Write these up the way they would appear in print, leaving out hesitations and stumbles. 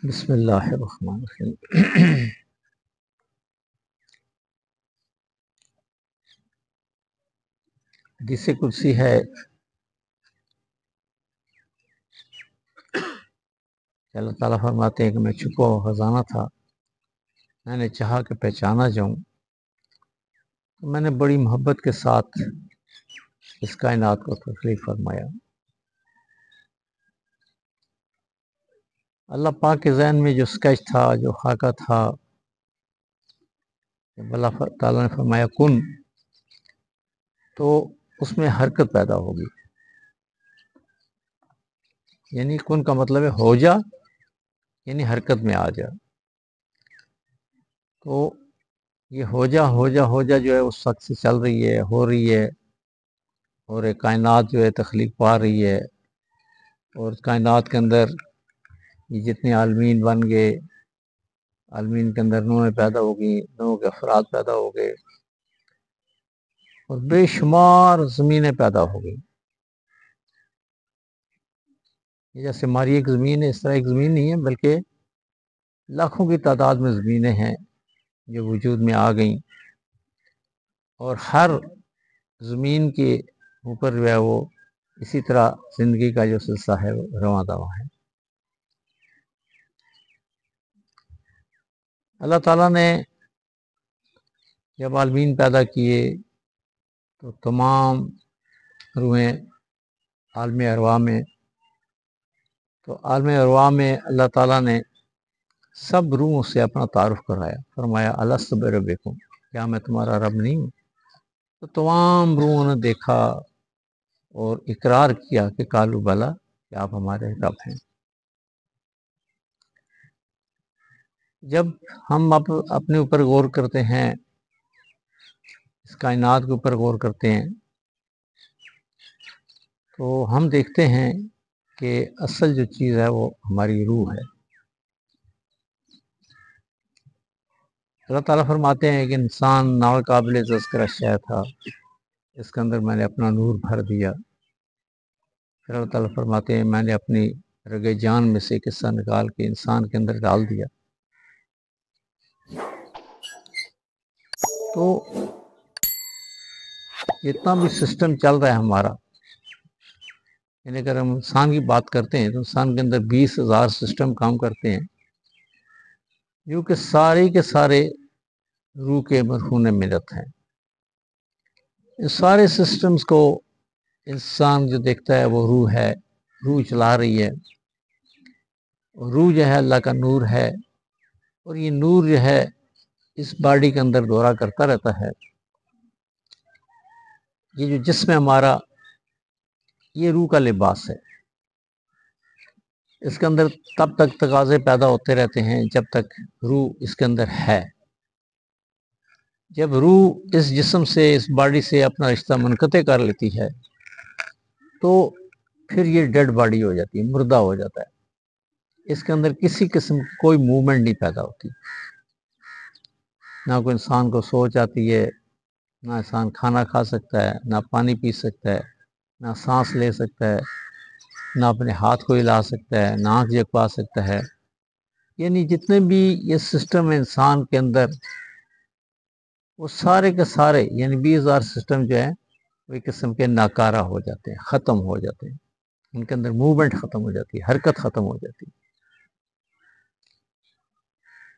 بسم اللہ الرحمن الرحیم۔ حدیث قدسی ہے کہ اللہ تعالیٰ فرماتے ہیں کہ میں چھپا ہوا خزانہ تھا، میں نے چاہا کہ پہچانا جاؤں تو میں نے بڑی محبت کے ساتھ اس کائنات کو تخلیق فرمایا۔ اللہ پاک کے ذہن میں جو سکیچ تھا، جو خاکہ تھا، جب اللہ تعالیٰ نے فرمایا کن، تو اس میں حرکت پیدا ہوگی۔ یعنی کن کا مطلب ہے ہو جا، یعنی حرکت میں آ جا۔ تو یہ ہو جا جو ہے اس وقت سے چل رہی ہے، ہو رہی ہے، اور ایک کائنات جو ہے تخلیق پا رہی ہے، اور کائنات کے اندر یہ جتنے عالمین بن گئے، عالمین کے اندر نوعیں پیدا ہو گئی، نوع کے افراد پیدا ہو گئے، اور بے شمار زمینیں پیدا ہو گئی۔ جیسے ہماری ایک زمین ہے، اس طرح ایک زمین نہیں ہے، بلکہ لاکھوں کی تعداد میں زمینیں ہیں جو وجود میں آ گئیں، اور ہر زمین کے اوپر جو ہے وہ اسی طرح زندگی کا جو سلسلہ ہے وہ رواں دواں ہے۔ اللہ تعالیٰ نے جب عالمین پیدا کیے تو تمام روحیں عالم ارواح میں، تو عالم ارواح میں اللہ تعالیٰ نے سب روحوں سے اپنا تعارف کرایا، فرمایا الست بربکم، کیا میں تمہارا رب نہیں ہوں؟ تو تمام روحوں نے دیکھا اور اقرار کیا کہ قالوا بلا، کہ آپ ہمارے رب ہیں۔ جب ہم اپنے اوپر غور کرتے ہیں، اس کائنات کے اوپر غور کرتے ہیں، تو ہم دیکھتے ہیں کہ اصل جو چیز ہے وہ ہماری روح ہے۔ اللہ تعالیٰ فرماتے ہیں کہ انسان ناقابل تذکرہ شے تھا، اس کے اندر میں نے اپنا نور بھر دیا۔ پھر اللہ تعالیٰ فرماتے ہیں میں نے اپنی رگ جان میں سے قصہ نکال کے انسان کے اندر ڈال دیا۔ تو جتنا بھی سسٹم چل رہا ہے ہمارا، یعنی اگر ہم انسان کی بات کرتے ہیں تو انسان کے اندر 20,000 سسٹم کام کرتے ہیں، جو کہ سارے کے سارے روح کے مرہون ملت ہیں۔ ان سارے سسٹمز کو انسان جو دیکھتا ہے وہ روح ہے، روح چلا رہی ہے، اور روح جو ہے اللہ کا نور ہے، اور یہ نور جو ہے اس باڈی کے اندر دورہ کرتا رہتا ہے۔ یہ جو جسم ہے ہمارا، یہ روح کا لباس ہے، اس کے اندر تب تک تقاضے پیدا ہوتے رہتے ہیں جب تک روح اس کے اندر ہے۔ جب روح اس جسم سے، اس باڈی سے اپنا رشتہ منقطع کر لیتی ہے تو پھر یہ ڈیڈ باڈی ہو جاتی ہے، مردہ ہو جاتا ہے۔ اس کے اندر کسی قسم کی کوئی موومنٹ نہیں پیدا ہوتی، نہ کوئی انسان کو سوچ آتی ہے، نہ انسان کھانا کھا سکتا ہے، نہ پانی پی سکتا ہے، نہ سانس لے سکتا ہے، نہ اپنے ہاتھ کو ہلا سکتا ہے، نہ آنکھ جھپکا سکتا ہے۔ یعنی جتنے بھی یہ سسٹم ہے انسان کے اندر، وہ سارے کے سارے یعنی 20,000 سسٹم جو ہیں وہ ایک قسم کے ناکارہ ہو جاتے ہیں، ختم ہو جاتے ہیں، ان کے اندر موومنٹ ختم ہو جاتی ہے، حرکت ختم ہو جاتی ہے۔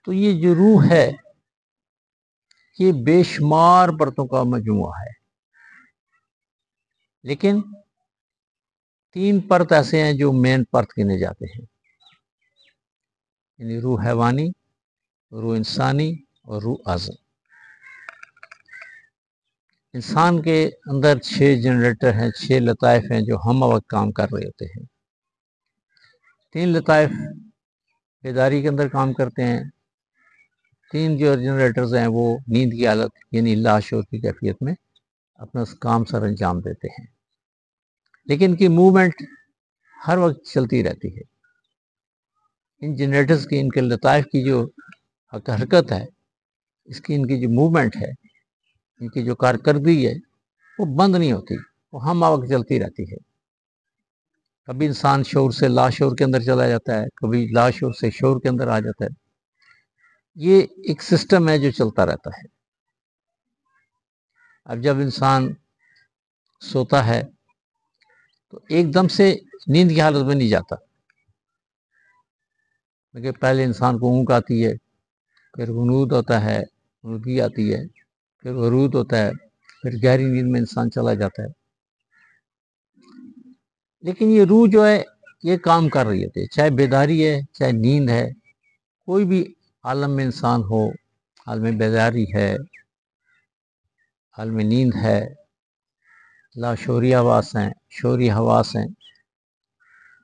تو یہ جو روح ہے یہ بے شمار پرتوں کا مجموعہ ہے، لیکن 3 پرت ایسے ہیں جو مین پرت گنے جاتے ہیں، یعنی روح حیوانی، روح انسانی اور روح اعظم۔ انسان کے اندر 6 جنریٹر ہیں، 6 لطائف ہیں جو ہم وقت کام کر رہے ہوتے ہیں۔ 3 لطائف بیداری کے اندر کام کرتے ہیں، 3 جو جنریٹرز ہیں وہ نیند کی حالت یعنی لاشعور کی کیفیت میں اپنا کام سر انجام دیتے ہیں، لیکن ان کی موومنٹ ہر وقت چلتی رہتی ہے۔ ان جنریٹرز کی، ان کے لطائف کی جو حرکت ہے، اس کی ان کی جو موومنٹ ہے، ان کی جو کارکردگی ہے وہ بند نہیں ہوتی، وہ ہم وقت چلتی رہتی ہے۔ کبھی انسان شعور سے لاشعور کے اندر چلا جاتا ہے، کبھی لاشعور سے شعور کے اندر آ جاتا ہے۔ یہ ایک سسٹم ہے جو چلتا رہتا ہے۔ اب جب انسان سوتا ہے تو ایک دم سے نیند کی حالت میں نہیں جاتا، کیونکہ پہلے انسان کو اونگ آتی ہے، پھر غنود ہوتا ہے، غنودگی آتی ہے، پھر ورود ہوتا ہے، پھر گہری نیند میں انسان چلا جاتا ہے۔ لیکن یہ روح جو ہے یہ کام کر رہی ہوتی ہے، چاہے بیداری ہے چاہے نیند ہے، کوئی بھی عالم میں انسان ہو، عالم بیداری ہے، عالم نیند ہے، لاشعوری حواس ہیں، شعوری حواس ہیں،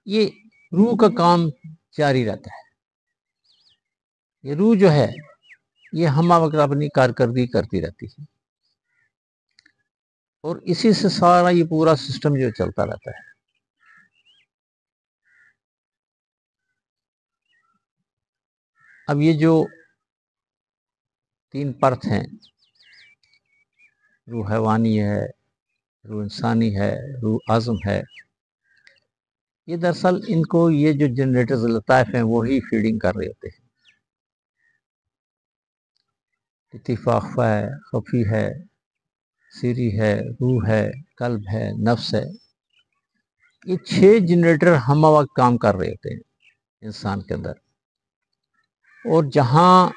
یہ روح کا کام جاری رہتا ہے۔ یہ روح جو ہے یہ ہمہ وقت اپنی کارکردگی کرتی رہتی ہے، اور اسی سے سارا یہ پورا سسٹم جو چلتا رہتا ہے۔ اب یہ جو 3 پرت ہیں، روح حیوانی ہے، روح انسانی ہے، روح اعظم ہے، یہ دراصل ان کو یہ جو جنریٹرز لطائف ہیں وہی فیڈنگ کر رہے ہوتے ہیں۔ لطیفہ اخفا ہے، خفی ہے، سری ہے، روح ہے، قلب ہے، نفس ہے، یہ 6 جنریٹر ہمہ وقت کام کر رہے ہوتے ہیں انسان کے اندر۔ اور جہاں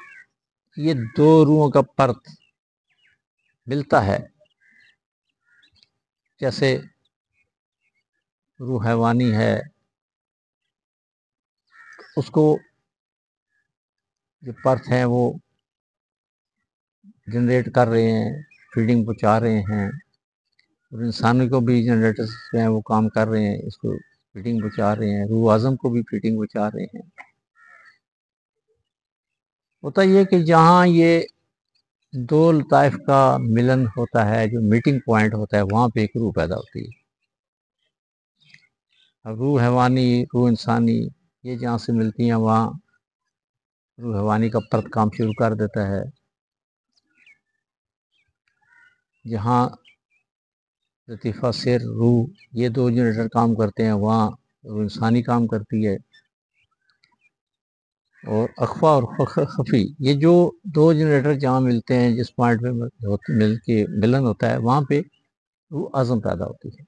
یہ 2 روحوں کا پرت ملتا ہے، جیسے روح حیوانی ہے، اس کو جو پرت ہیں وہ جنریٹ کر رہے ہیں، فیڈنگ پہنچا رہے ہیں، اور انسانوں کو بھی جنریٹرز ہیں وہ کام کر رہے ہیں، اس کو فیڈنگ پہنچا رہے ہیں، روح اعظم کو بھی فیڈنگ پہنچا رہے ہیں۔ ہوتا یہ کہ جہاں یہ 2 لطائف کا ملن ہوتا ہے، جو میٹنگ پوائنٹ ہوتا ہے، وہاں پہ ایک روح پیدا ہوتی ہے۔ اب روح حیوانی، روح انسانی یہ جہاں سے ملتی ہیں وہاں روح حیوانی کا پرت کام شروع کر دیتا ہے۔ جہاں لطیفہ سر روح یہ 2 جنریٹر کام کرتے ہیں وہاں روح انسانی کام کرتی ہے، اور اخفا اور خفی یہ جو 2 جنریٹر جہاں ملتے ہیں، جس پوائنٹ پہ مل کے ملن ہوتا ہے وہاں پہ روح اعظم پیدا ہوتی ہے۔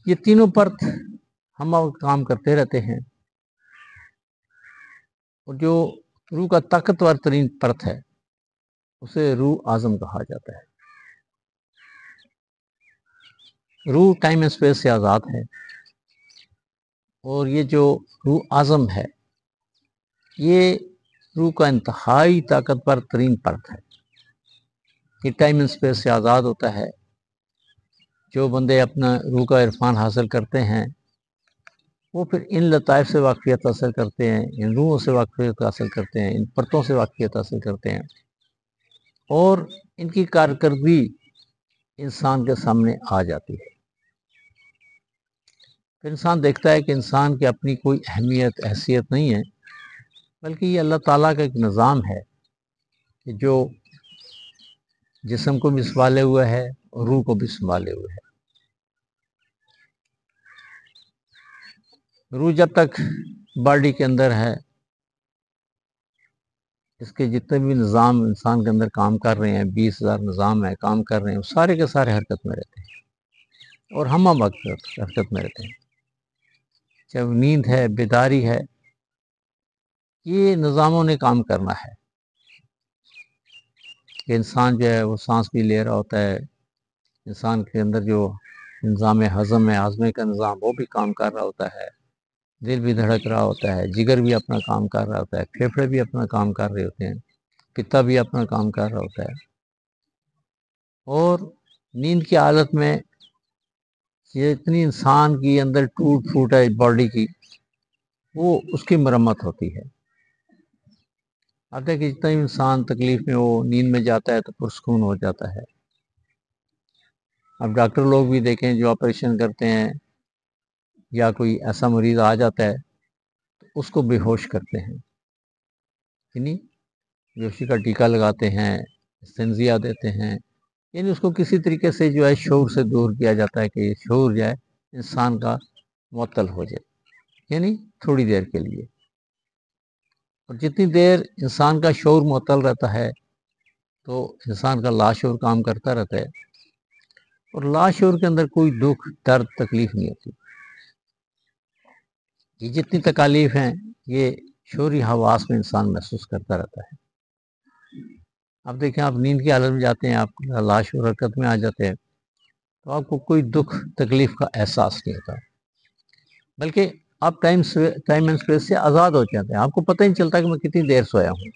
یہ تینوں پرت ہم کام کرتے رہتے ہیں، اور جو روح کا طاقتور ترین پرت ہے اسے روح اعظم کہا جاتا ہے۔ روح ٹائم اینڈ اسپیس سے آزاد ہے، اور یہ جو روح اعظم ہے یہ روح کا انتہائی طاقتور ترین پرت ہے۔ یہ ٹائم اینڈ اسپیس سے آزاد ہوتا ہے۔ جو بندے اپنا روح کا عرفان حاصل کرتے ہیں وہ پھر ان لطائف سے واقفیت حاصل کرتے ہیں، ان روحوں سے واقفیت حاصل کرتے ہیں، ان پرتوں سے واقفیت حاصل کرتے ہیں، اور ان کی کارکردگی انسان کے سامنے آ جاتی ہے۔ پھر انسان دیکھتا ہے کہ انسان کی اپنی کوئی اہمیت حیثیت نہیں ہے، بلکہ یہ اللہ تعالیٰ کا ایک نظام ہے کہ جو جسم کو بھی سنبھالے ہوئے ہے اور روح کو بھی سنبھالے ہوئے ہے۔ روح جب تک باڈی کے اندر ہے، اس کے جتنے بھی نظام انسان کے اندر کام کر رہے ہیں، 20,000 نظام ہے کام کر رہے ہیں، وہ سارے کے سارے حرکت میں رہتے ہیں اور ہم وقت حرکت میں رہتے ہیں۔ چاہے وہ نیند ہے، بیداری ہے، یہ نظاموں نے کام کرنا ہے کہ انسان جو ہے وہ سانس بھی لے رہا ہوتا ہے، انسان کے اندر جو نظام ہضم ہے، ہاضمے کا نظام وہ بھی کام کر رہا ہوتا ہے، دل بھی دھڑک رہا ہوتا ہے، جگر بھی اپنا کام کر رہا ہوتا ہے، پھیپھڑے بھی اپنا کام کر رہے ہوتے ہیں، پتا بھی اپنا کام کر رہا ہوتا ہے، اور نیند کی حالت میں یہ اتنی انسان کی اندر ٹوٹ پھوٹ ہے باڈی کی، وہ اس کی مرمت ہوتی ہے۔ اب دیکھیں جتنا انسان تکلیف میں وہ نیند میں جاتا ہے تو پرسکون ہو جاتا ہے۔ اب ڈاکٹر لوگ بھی دیکھیں جو آپریشن کرتے ہیں یا کوئی ایسا مریض آ جاتا ہے تو اس کو بے ہوش کرتے ہیں، یعنی بے ہوشی کا ٹیکہ لگاتے ہیں، استنزیہ دیتے ہیں، یعنی اس کو کسی طریقے سے جو ہے شعور سے دور کیا جاتا ہے کہ یہ شعور جو ہے انسان کا معطل ہو جائے، یعنی تھوڑی دیر کے لیے. اور جتنی دیر انسان کا شعور معطل رہتا ہے تو انسان کا لاشعور کام کرتا رہتا ہے، اور لاشعور کے اندر کوئی دکھ، درد، تکلیف نہیں ہوتی. یہ جتنی تکالیف ہیں یہ شعوری حواس میں انسان محسوس کرتا رہتا ہے. اب دیکھیں، آپ نیند کی حالت میں جاتے ہیں، آپ لاشعور حرکت میں آ جاتے ہیں تو آپ کو کوئی دکھ، تکلیف کا احساس نہیں ہوتا، بلکہ آپ ٹائم اینڈ اسپیس سے آزاد ہو جاتے ہیں. آپ کو پتہ ہی نہیں چلتا کہ میں کتنی دیر سویا ہوں.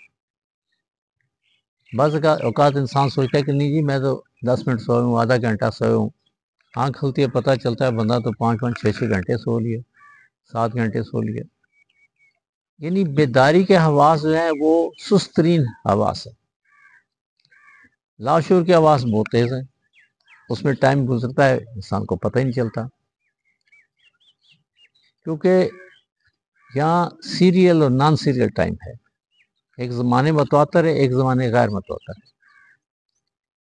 بعض اوقات انسان سوچتا ہے کہ نہیں جی میں تو 10 منٹ سویا ہوں، آدھا گھنٹہ سویا ہوں. آنکھ کھلتی ہے، پتہ چلتا ہے بندہ تو 5 6 گھنٹے سو لیا، 7 گھنٹے سو لیا. یعنی بیداری کے حواس جو ہیں وہ سست ترین حواس ہے. لاشعور کی حواس بہت تیز ہے، اس میں ٹائم گزرتا ہے انسان کو پتہ ہی نہیں چلتا، کیونکہ یہاں سیریل اور نان سیریل ٹائم ہے. ایک زمانے متواتر ہے، ایک زمانے غیر متواتر ہے.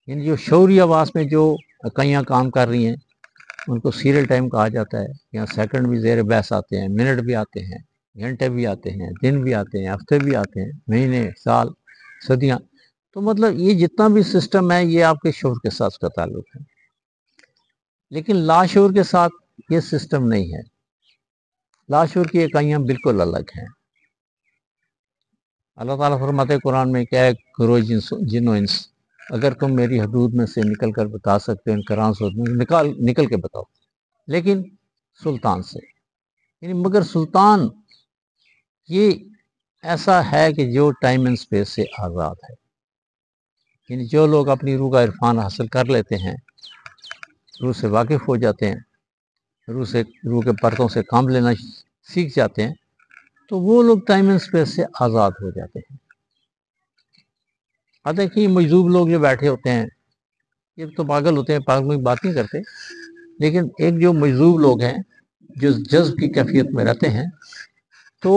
یعنی جو شعوری حواس میں جو اکائیاں کام کر رہی ہیں ان کو سیریل ٹائم کہا جاتا ہے. یہاں سیکنڈ بھی زیر بحث آتے ہیں، منٹ بھی آتے ہیں، گھنٹے بھی آتے ہیں، دن بھی آتے ہیں، ہفتے بھی آتے ہیں، مہینے، سال، صدیاں. تو مطلب یہ جتنا بھی سسٹم ہے یہ آپ کے شعور کے ساتھ کا تعلق ہے. لیکن لاشعور کے ساتھ یہ سسٹم نہیں ہے. لاشعور کی اکائیاں بالکل الگ ہیں. اللہ تعالیٰ فرماتے قرآن میں کیا ہے، گروہ جن و انس، اگر تم میری حدود میں سے نکل کر بتا سکتے ہو، ان قرآن سے نکل کے بتاؤ، لیکن سلطان سے. یعنی مگر سلطان یہ ایسا ہے کہ جو ٹائم اینڈ اسپیس سے آزاد ہے. یعنی جو لوگ اپنی روح کا عرفان حاصل کر لیتے ہیں، روح سے واقف ہو جاتے ہیں، روح کے پرتوں سے کام لینا سیکھ جاتے ہیں، تو وہ لوگ ٹائم اینڈ اسپیس سے آزاد ہو جاتے ہیں. اب دیکھیے مجذوب لوگ جو بیٹھے ہوتے ہیں یہ تو پاگل ہوتے ہیں، پاگل کی بات نہیں کرتے، لیکن ایک جو مجذوب لوگ ہیں جو جذب کی کیفیت میں رہتے ہیں تو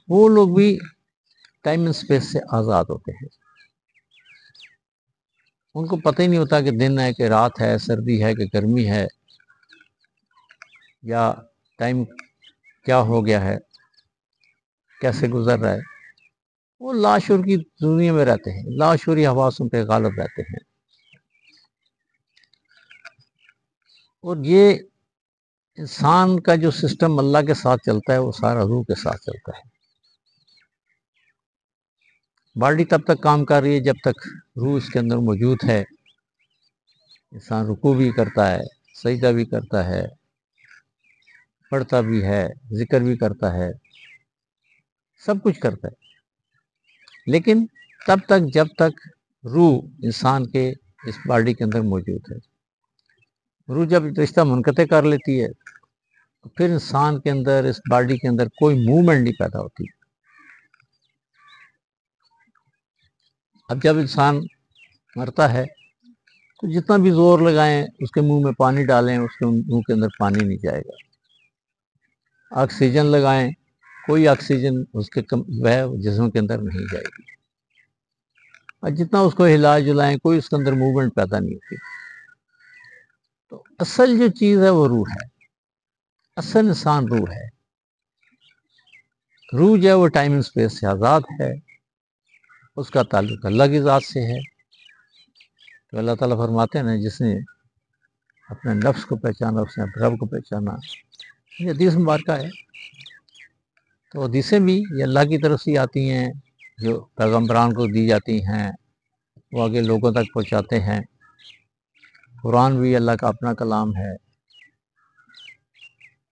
وہ لوگ بھی ٹائم اینڈ اسپیس سے آزاد ہوتے ہیں. ان کو پتہ ہی نہیں ہوتا کہ دن ہے کہ رات ہے، سردی ہے کہ گرمی ہے، یا ٹائم کیا ہو گیا ہے، کیسے گزر رہا ہے. وہ لاشعور کی دنیا میں رہتے ہیں، لاشعوری حواسوں پہ غالب رہتے ہیں. اور یہ انسان کا جو سسٹم اللہ کے ساتھ چلتا ہے وہ سارا روح کے ساتھ چلتا ہے. باڈی تب تک کام کر رہی ہے جب تک روح اس کے اندر موجود ہے. انسان رکوع بھی کرتا ہے، سجدہ بھی کرتا ہے، پڑھتا بھی ہے، ذکر بھی کرتا ہے، سب کچھ کرتا ہے، لیکن تب تک جب تک روح انسان کے اس باڈی کے اندر موجود ہے. روح جب رشتہ منقطع کر لیتی ہے تو پھر انسان کے اندر، اس باڈی کے اندر کوئی موومنٹ نہیں پیدا ہوتی. اب جب انسان مرتا ہے تو جتنا بھی زور لگائیں، اس کے منہ میں پانی ڈالیں، اس کے منہ کے اندر پانی نہیں جائے گا. آکسیجن لگائیں، کوئی آکسیجن اس کے جسم کے اندر نہیں جائے گی. اور جتنا اس کو ہلا جلائیں کوئی اس کے اندر موومنٹ پیدا نہیں ہوتی. تو اصل جو چیز ہے وہ روح ہے، اصل انسان روح ہے. روح جو ہے وہ ٹائم اینڈ اسپیس سے آزاد ہے، اس کا تعلق اللہ کی ذات سے ہے. تو اللہ تعالیٰ فرماتے ہیں نا، جس نے اپنے نفس کو پہچانا اس نے اپنے رب کو پہچانا. یہ حدیث مبارکہ ہے. تو حدیثیں بھی یہ اللہ کی طرف سے آتی ہیں، جو پیغمبران کو دی جاتی ہیں وہ آگے لوگوں تک پہنچاتے ہیں. قرآن بھی اللہ کا اپنا کلام ہے،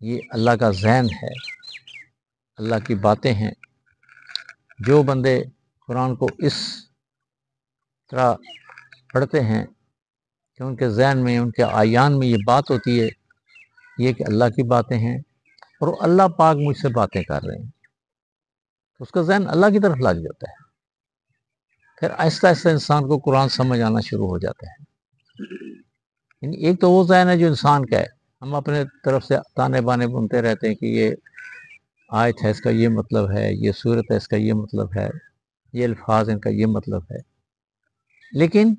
یہ اللہ کا ذہن ہے، اللہ کی باتیں ہیں. جو بندے قرآن کو اس طرح پڑھتے ہیں کہ ان کے ذہن میں، ان کے اعیان میں یہ بات ہوتی ہے یہ کہ اللہ کی باتیں ہیں اور اللہ پاک مجھ سے باتیں کر رہے ہیں، تو اس کا ذہن اللہ کی طرف لگ جاتا ہے. پھر آہستہ آہستہ انسان کو قرآن سمجھ آنا شروع ہو جاتا ہے. یعنی ایک تو وہ ذہن ہے جو انسان کا ہے، ہم اپنے طرف سے تانے بانے بنتے رہتے ہیں کہ یہ آیت ہے اس کا یہ مطلب ہے، یہ صورت ہے اس کا یہ مطلب ہے، یہ الفاظ ان کا یہ مطلب ہے. لیکن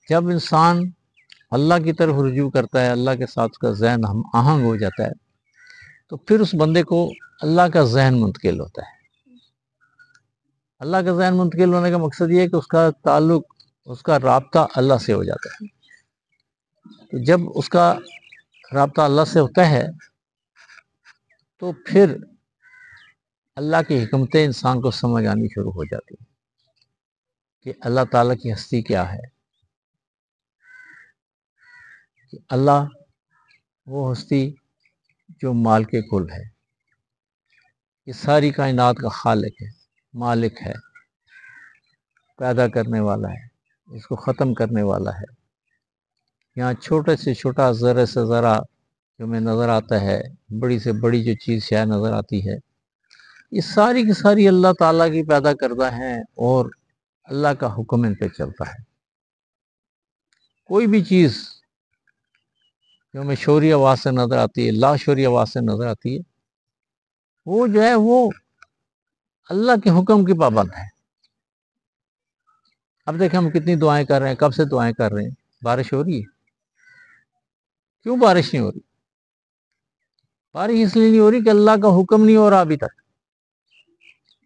جب انسان اللہ کی طرف رجوع کرتا ہے، اللہ کے ساتھ اس کا ذہن ہم آہنگ ہو جاتا ہے، تو پھر اس بندے کو اللہ کا ذہن منتقل ہوتا ہے۔ اللہ کا ذہن منتقل ہونے کا مقصد یہ ہے کہ اس کا تعلق، اس کا رابطہ اللہ سے ہو جاتا ہے۔ تو جب اس کا رابطہ اللہ سے ہوتا ہے تو پھر اللہ کی حکمتیں انسان کو سمجھ آنی شروع ہو جاتی ہیں کہ اللہ تعالیٰ کی ہستی کیا ہے، کہ اللہ وہ ہستی جو مالک کل ہے، یہ ساری کائنات کا خالق ہے، مالک ہے، پیدا کرنے والا ہے، اس کو ختم کرنے والا ہے۔ یہاں چھوٹے سے چھوٹا، ذرے سے ذرا جو ہمیں نظر آتا ہے، بڑی سے بڑی جو چیز شاید نظر آتی ہے، یہ ساری کی ساری اللہ تعالیٰ کی پیدا کردہ ہیں اور اللہ کا حکم ان پہ چلتا ہے۔ کوئی بھی چیز جو ہمیں شوری آواز سے نظر آتی ہے، لا شوری آواز سے نظر آتی ہے، وہ جو ہے وہ اللہ کے حکم کی پابند ہے۔ اب دیکھیں ہم کتنی دعائیں کر رہے ہیں، کب سے دعائیں کر رہے ہیں، بارش ہو رہی ہے؟ کیوں بارش نہیں ہو رہی؟ بارش اس لیے نہیں ہو رہی کہ اللہ کا حکم نہیں ہو رہا ابھی تک۔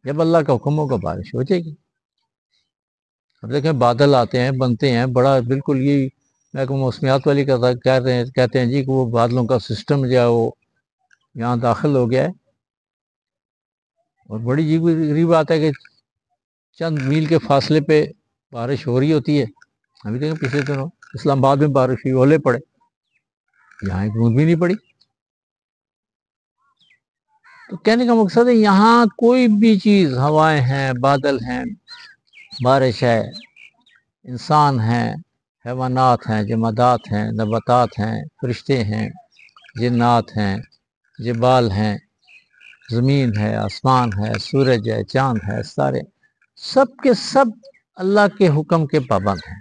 جب اللہ کا حکم ہوگا بارش ہو جائے گی۔ اب دیکھیں بادل آتے ہیں، بنتے ہیں، بڑا بالکل یہ محکمہ موسمیات والی کہتے ہیں جی کہ وہ بادلوں کا سسٹم جو ہے وہ یہاں داخل ہو گیا ہے، اور بڑی عجیب بات ہے کہ چند میل کے فاصلے پہ بارش ہو رہی ہوتی ہے۔ ابھی دیکھیں پچھلے دنوں اسلام آباد میں بارش ہوئی، اولے پڑے، یہاں ایک بوند بھی نہیں پڑی۔ تو کہنے کا مقصد ہے یہاں کوئی بھی چیز، ہوائیں ہیں، بادل ہیں، بارش ہے، انسان ہیں، حیوانات ہیں، جمادات ہیں، نباتات ہیں، فرشتے ہیں، جنات ہیں، جبال ہیں، زمین ہے، آسمان ہے، سورج ہے، چاند ہے، ستارے، سب کے سب اللہ کے حکم کے پابند ہیں،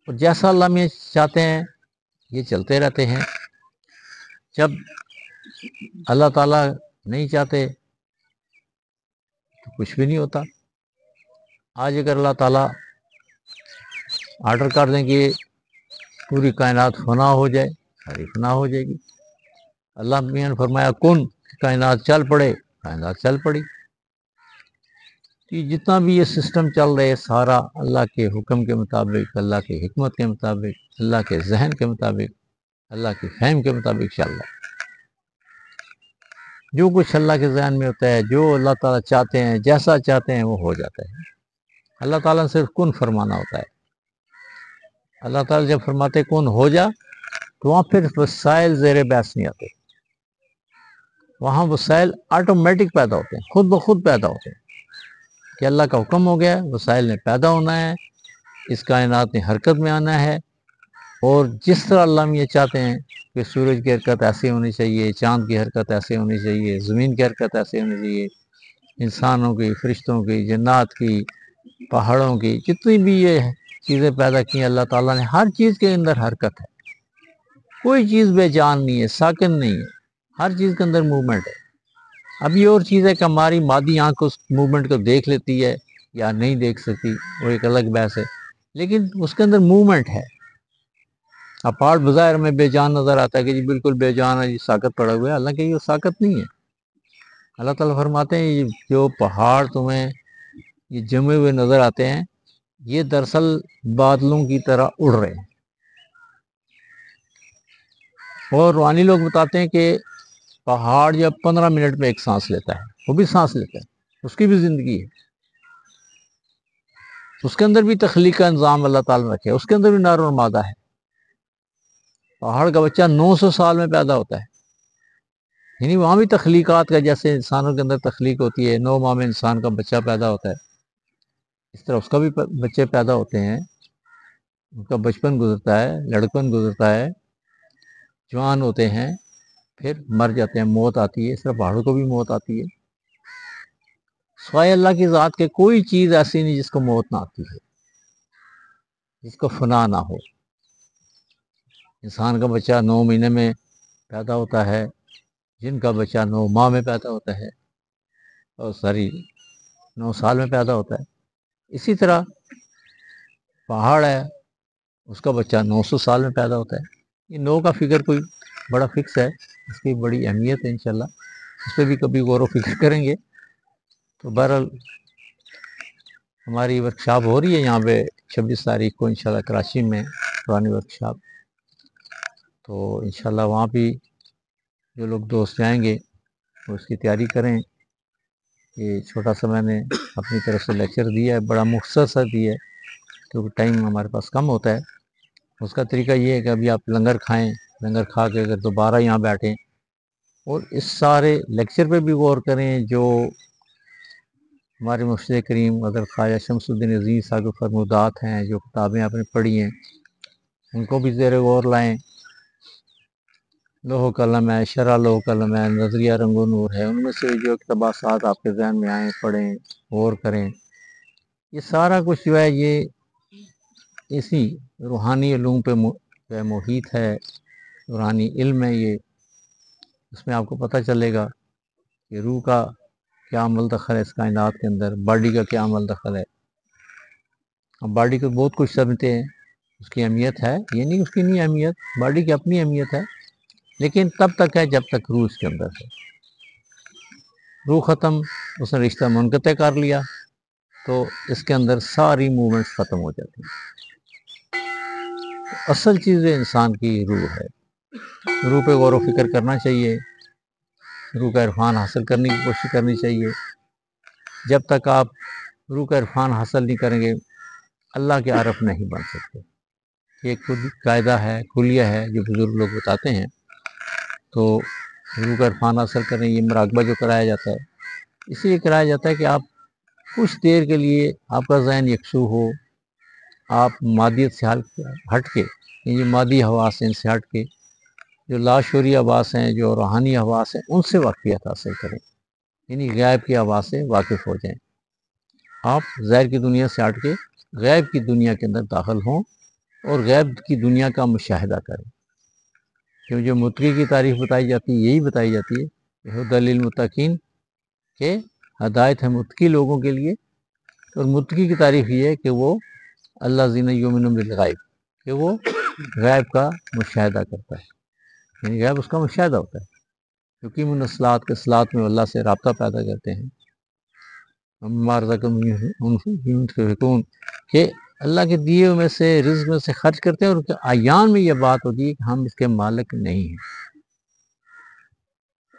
اور جیسا اللہ میں چاہتے ہیں یہ چلتے رہتے ہیں۔ جب اللہ تعالیٰ نہیں چاہتے تو کچھ بھی نہیں ہوتا۔ آج اگر اللہ تعالیٰ آرڈر کر دیں کہ پوری کائنات فنا ہو جائے، ساری فنا ہو جائے گی۔ اللہ میاں نے فرمایا کن، کائنات چل پڑے، کائنات چل پڑی۔ جتنا بھی یہ سسٹم چل رہے سارا اللہ کے حکم کے مطابق، اللہ کی حکمت کے مطابق، اللہ کے ذہن کے مطابق، اللہ کی فہم کے مطابق چل رہا ہے۔ جو کچھ اللہ کے ذہن میں ہوتا ہے، جو اللہ تعالیٰ چاہتے ہیں، جیسا چاہتے ہیں وہ ہو جاتا ہے۔ اللہ تعالیٰ نے صرف کن فرمانا ہوتا ہے۔ اللہ تعالیٰ جب فرماتے کن ہو جا، تو وہاں پھر وسائل زیر بحث نہیں آتے، وہاں وسائل آٹومیٹک پیدا ہوتے ہیں، خود بخود پیدا ہوتے ہیں کہ اللہ کا حکم ہو گیا، وسائل نے پیدا ہونا ہے، اس کائنات نے حرکت میں آنا ہے، اور جس طرح اللہ میں یہ چاہتے ہیں کہ سورج کی حرکت ایسی ہونی چاہیے، چاند کی حرکت ایسی ہونی چاہیے، زمین کی حرکت ایسی ہونی چاہیے، انسانوں کی، فرشتوں کی، جنات کی، پہاڑوں کی، جتنی بھی یہ چیزیں پیدا کی ہیں اللہ تعالیٰ نے، ہر چیز کے اندر حرکت ہے، کوئی چیز بے جان نہیں ہے، ساکن نہیں ہے، ہر چیز کے اندر موومنٹ ہے۔ اب یہ اور چیز ہے کہ ہماری مادی آنکھ اس موومنٹ کو دیکھ لیتی ہے یا نہیں دیکھ سکتی، وہ ایک الگ بحث ہے، لیکن اس کے اندر موومنٹ ہے۔ اب پہاڑ بظاہر میں بے جان نظر آتا ہے کہ جی بالکل بے جان ہے، جی ساکت پڑا ہوا ہے، حالانکہ یہ ساکت نہیں ہے۔ اللہ تعالیٰ فرماتے ہیں یہ جو پہاڑ تمہیں یہ جمے ہوئے نظر آتے ہیں، یہ دراصل بادلوں کی طرح اڑ رہے ہیں۔ اور روحانی لوگ بتاتے ہیں کہ پہاڑ جب 15 منٹ میں ایک سانس لیتا ہے، وہ بھی سانس لیتا ہے، اس کی بھی زندگی ہے، اس کے اندر بھی تخلیق کا نظام اللہ تعالیٰ نے رکھا ہے، اس کے اندر بھی نر اور مادہ ہے۔ پہاڑ کا بچہ 900 سال میں پیدا ہوتا ہے، یعنی وہاں بھی تخلیقات کا، جیسے انسانوں کے اندر تخلیق ہوتی ہے، 9 ماہ میں انسان کا بچہ پیدا ہوتا ہے، اس طرح اس کا بھی بچے پیدا ہوتے ہیں، ان کا بچپن گزرتا ہے، لڑکپن گزرتا ہے، جوان ہوتے ہیں، پھر مر جاتے ہیں، موت آتی ہے۔ اس طرح پہاڑوں کو بھی موت آتی ہے۔ سوائے اللہ کی ذات کے کوئی چیز ایسی نہیں جس کو موت نہ آتی ہے، جس کو فنا نہ ہو۔ انسان کا بچہ 9 مہینے میں پیدا ہوتا ہے، جن کا بچہ 9 ماہ میں پیدا ہوتا ہے، اور 9 سال میں پیدا ہوتا ہے۔ اسی طرح پہاڑ ہے، اس کا بچہ 900 سال میں پیدا ہوتا ہے۔ یہ 9 کا فگر کوئی بڑا فکس ہے، اس کی بڑی اہمیت ہے، انشاءاللہ اس پہ بھی کبھی غور و فکر کریں گے۔ تو بہرحال ہماری ورکشاپ ہو رہی ہے یہاں پہ 26 تاریخ کو انشاءاللہ کراچی میں، پرانی ورکشاپ۔ تو انشاءاللہ وہاں بھی جو لوگ دوست جائیں گے وہ اس کی تیاری کریں۔ یہ چھوٹا سا میں نے اپنی طرف سے لیکچر دیا ہے، بڑا مختصر سا دیا ہے کیونکہ ٹائم ہمارے پاس کم ہوتا ہے۔ اس کا طریقہ یہ ہے کہ ابھی آپ لنگر کھائیں، لنگر کھا کے اگر دوبارہ یہاں بیٹھیں اور اس سارے لیکچر پہ بھی غور کریں جو ہمارے مرشد کریم حضرت خواجہ شمس الدین عزیز صاحب کے فرمودات ہیں، جو کتابیں آپ نے پڑھی ہیں ان کو بھی زیر غور لائیں۔ لوح قلم ہے، شرح لوح قلم ہے، نظریہ رنگ و نور ہے، ان میں سے جو اقتباسات آپ کے ذہن میں آئیں پڑھیں، غور کریں۔ یہ سارا کچھ جو ہے یہ اسی روحانی علوم پہ محیط ہے، روحانی علم ہے یہ۔ اس میں آپ کو پتہ چلے گا کہ روح کا کیا عمل دخل ہے اس کائنات کے اندر، باڈی کا کیا عمل دخل ہے۔ اب باڈی کو بہت کچھ سمجھتے ہیں، اس کی اہمیت ہے، یہ نہیں اس کی نہیں اہمیت، باڈی کی اپنی اہمیت ہے، لیکن تب تک ہے جب تک روح اس کے اندر ہے۔ روح ختم، اس نے رشتہ منقطع کر لیا تو اس کے اندر ساری موومنٹس ختم ہو جاتی ہیں۔ اصل چیز انسان کی روح ہے، روح پہ غور و فکر کرنا چاہیے، روح کا عرفان حاصل کرنے کی کوشش کرنی چاہیے۔ جب تک آپ روح کا عرفان حاصل نہیں کریں گے اللہ کے عارف نہیں بن سکتے۔ یہ خود قاعدہ ہے، کلیہ ہے جو بزرگ لوگ بتاتے ہیں۔ تو روح کا عرفان حاصل کریں، یہ مراقبہ جو کرایا جاتا ہے اس لیے کرایا جاتا ہے کہ آپ کچھ دیر کے لیے آپ کا ذہن یکسو ہو، آپ مادیت سے ہٹ کے، یہ مادی حواس ہیں ان سے ہٹ کے جو لاشعوری حواس ہیں، جو روحانی حواس ہیں، ان سے واقفیت حاصل کریں، یعنی غیب کی حواس سے واقف ہو جائیں۔ آپ ظاہر کی دنیا سے ہٹ کے غیب کی دنیا کے اندر داخل ہوں اور غیب کی دنیا کا مشاہدہ کریں۔ کیوں جو متقی کی تعریف بتائی جاتی ہے یہی بتائی جاتی ہے، ہدی للمتقین، کہ ہدایت ہے متقی لوگوں کے لیے۔ اور متقی کی تعریف یہ ہے کہ وہ الذین یؤمنون بالغیب، کہ وہ غیب کا مشاہدہ کرتا ہے، یعنی غیب اس کا مشاہدہ ہوتا ہے، کیونکہ منصلات کے صلات میں اللہ سے رابطہ پیدا کرتے ہیں، کہ اللہ کے دیے میں سے رزق میں سے خرچ کرتے ہیں، اور اعیان میں یہ بات ہوتی ہے کہ ہم اس کے مالک نہیں ہیں۔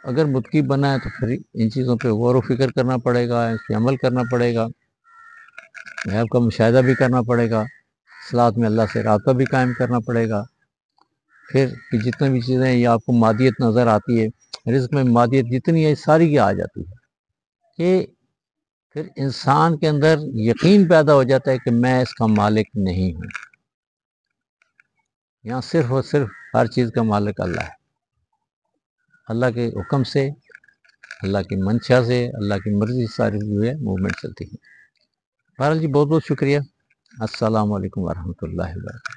اگر متقی بنا ہے تو پھر ان چیزوں پہ غور و فکر کرنا پڑے گا، اس پہ عمل کرنا پڑے گا، غیب کا مشاہدہ بھی کرنا پڑے گا، صلات میں اللہ سے رابطہ بھی قائم کرنا پڑے گا۔ پھر جتنے بھی چیزیں یہ آپ کو مادیت نظر آتی ہے، رزق میں مادیت جتنی ہے ساری کی آ جاتی ہے، کہ پھر انسان کے اندر یقین پیدا ہو جاتا ہے کہ میں اس کا مالک نہیں ہوں، یہاں صرف اور صرف ہر چیز کا مالک اللہ ہے۔ اللہ کے حکم سے، اللہ کی منشا سے، اللہ کی مرضی سے ساری جو ہے موومنٹ چلتی ہے۔ بہرحال جی بہت بہت شکریہ۔ السلام علیکم ورحمۃ اللہ وبرکاتہ۔